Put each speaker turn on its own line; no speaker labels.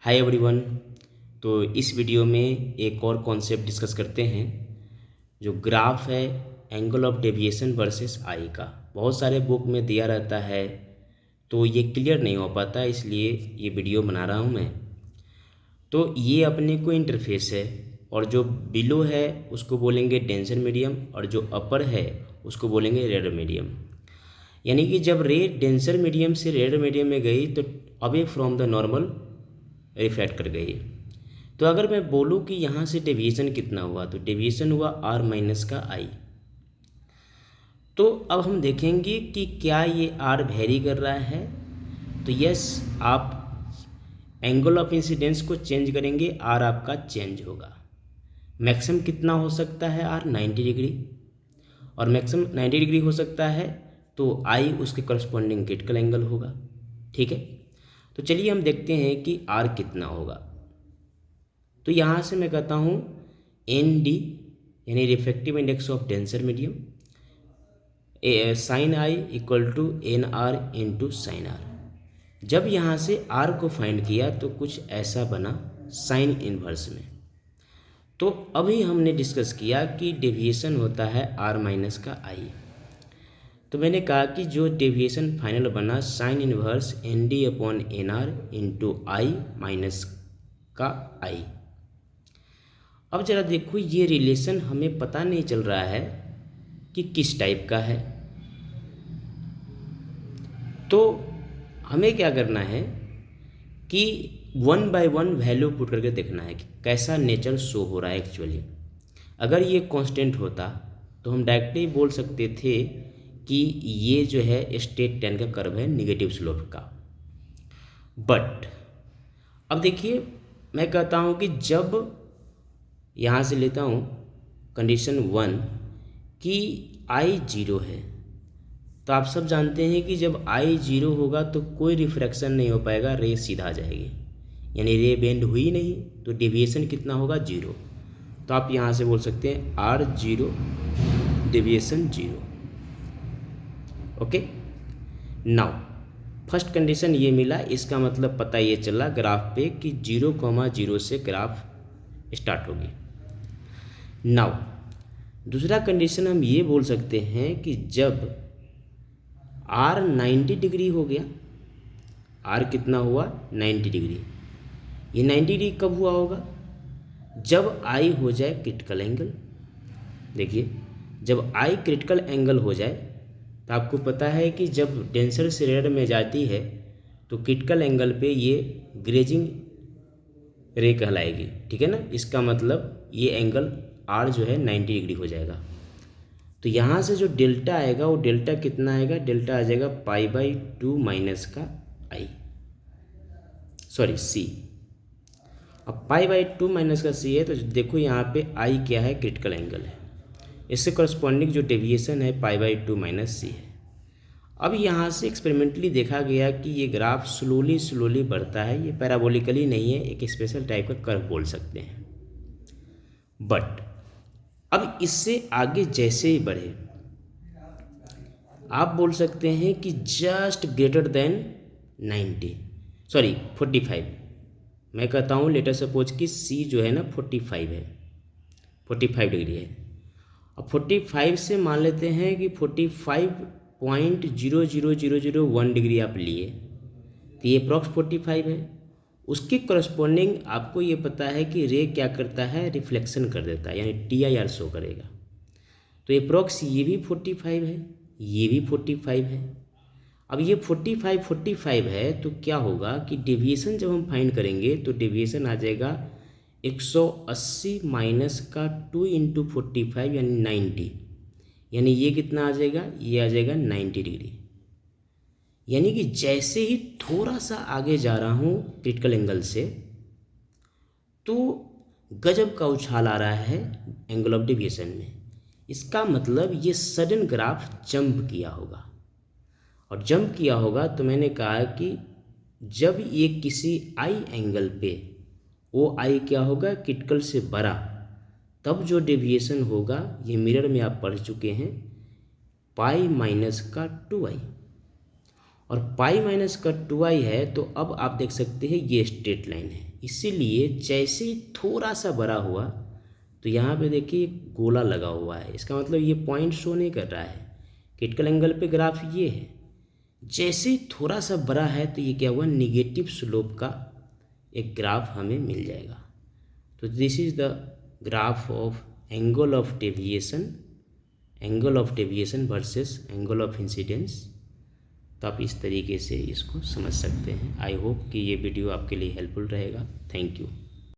Hi everyone. तो इस video में एक और कॉन्सेप्ट डिस्कस करते हैं जो ग्राफ है angle of deviation versus I का। बहुत सारे बुक में दिया रहता है तो ये क्लियर नहीं हो पाता, इसलिए ये वीडियो बना रहा हूँ मैं। तो ये अपने को इंटरफेस है और जो बिलो है उसको बोलेंगे डेंसर मीडियम और जो अपर है उसको बोलेंगे रेड मीडियम। यानी कि जब रे डेंसर मीडियम से रेड मीडियम में गई तो away from the normal refract कर गई। तो अगर मैं बोलूँ कि यहाँ से डेविएशन कितना हुआ तो डेविएशन हुआ आर माइनस का आई। तो अब हम देखेंगे कि क्या ये आर वेरी कर रहा है। तो यस, आप एंगल ऑफ इंसिडेंस को चेंज करेंगे, आर आपका चेंज होगा। मैक्सिमम कितना हो सकता है आर 90 डिग्री, और मैक्सिमम 90 डिग्री हो सकता है तो आई उसके करस्पॉन्डिंग क्रिटिकल एंगल होगा। ठीक है, तो चलिए हम देखते हैं कि आर कितना होगा। तो यहाँ से मैं कहता हूँ एन डी यानी refractive index of denser medium sine I equal to N R into sine R. जब यहाँ से आर को फाइंड किया तो कुछ ऐसा बना साइन इनवर्स में। तो अभी हमने डिस्कस किया कि डेविएशन होता है आर माइनस का आई। तो मैंने कहा कि जो डेविएशन फाइनल बना sine inverse N D upon N R into I minus का आई। अब जरा देखो, ये रिलेशन हमें पता नहीं चल रहा है कि किस टाइप का है। तो हमें क्या करना है कि 1 बाय 1 वैल्यू पुट करके देखना है कि कैसा नेचर शो हो रहा है एक्चुअली। अगर ये कांस्टेंट होता तो हम डायरेक्टली बोल सकते थे कि ये जो है स्ट्रेट टेन का कर्व है निगेटिव स्लोप का। बट अब देखिए, मैं कहता हूँ कि जब यहाँ से लेता हूँ कंडीशन 1 कि आई 0 है, तो आप सब जानते हैं कि जब आई 0 होगा तो कोई रिफ्रैक्शन नहीं हो पाएगा, रे सीधा आ जाएगी, यानी रे बेंड हुई नहीं, तो डेविएशन कितना होगा 0। तो आप यहाँ से बोल सकते हैं R 0 deviation 0। Okay, now first condition ये मिला, इसका मतलब पता ये चला ग्राफ पे कि 0,0 से ग्राफ स्टार्ट होगी। नाउ दूसरा कंडीशन हम ये बोल सकते हैं कि जब आर 90 डिग्री हो गया, आर कितना हुआ 90 डिग्री। ये 90 डिग्री कब हुआ होगा? जब आई हो जाए क्रिटिकल एंगल। देखिए, जब आई क्रिटिकल एंगल हो जाए तो आपको पता है कि जब डेंसर से रेड में जाती है तो क्रिटिकल एंगल पे ये ग्रेजिंग रे कहलाएगी। ठीक है ना, इसका मतलब ये एंगल आर जो है 90 डिग्री हो जाएगा। तो यहाँ से जो डेल्टा आएगा वो डेल्टा कितना आएगा? डेल्टा आ जाएगा π/2 माइनस का आई, सॉरी सी। अब π/2 माइनस का सी है तो देखो यहाँ पे आई क्या है? क्रिटिकल एंगल है। इससे करस्पॉन्डिंग जो डेविएशन है π/2 माइनस सी है। अब यहाँ से एक्सपेरिमेंटली देखा गया कि ये ग्राफ स्लोली बढ़ता है, ये पैराबोलिकली नहीं है, एक स्पेशल टाइप का कर्व बोल सकते हैं। बट अब इससे आगे जैसे ही बढ़े आप बोल सकते हैं कि जस्ट ग्रेटर देन 45। मैं कहता हूँ लेटर सपोज कि सी जो है ना 45 है, 45 डिग्री है। अब 45 से मान लेते हैं कि 45.00001 डिग्री आप लिए, तो ये अप्रॉक्स 45 है। उसके करस्पॉन्डिंग आपको ये पता है कि रे क्या करता है? रिफ्लेक्शन कर देता है, यानी TIR शो करेगा। तो अप्रॉक्स ये भी 45 है, ये भी 45 है। अब ये 45 है तो क्या होगा कि डेविएशन जब हम फाइंड करेंगे तो डेविएशन आ जाएगा 180 माइनस का 2 इंटू 45 यानी 90, यानी ये कितना आ जाएगा? ये आ जाएगा 90 डिग्री। यानी कि जैसे ही थोड़ा सा आगे जा रहा हूँ क्रिटिकल एंगल से तो गजब का उछाल आ रहा है एंगल ऑफ डेविएशन में। इसका मतलब ये सडन ग्राफ जंप किया होगा, और जंप किया होगा तो मैंने कहा कि जब ये किसी आई एंगल पे वो आई क्या होगा? क्रिटिकल से बड़ा, तब जो डेविएशन होगा ये मिरर में आप पढ़ चुके हैं π - का 2i। और पाई माइनस का 2i है, तो अब आप देख सकते हैं ये स्ट्रेट लाइन है। इसीलिए जैसे ही थोड़ा सा बड़ा हुआ तो यहाँ पे देखिए गोला लगा हुआ है, इसका मतलब ये पॉइंट शो नहीं कर रहा है। क्रिटिकल एंगल पे ग्राफ ये है, जैसे ही थोड़ा सा बड़ा है तो ये क्या हुआ, निगेटिव स्लोप का एक ग्राफ हमें मिल जाएगा। तो this is the graph of angle of deviation versus angle of incidence. तो आप इस तरीके से इसको समझ सकते हैं। आई होप कि ये वीडियो आपके लिए हेल्पफुल रहेगा। Thank you.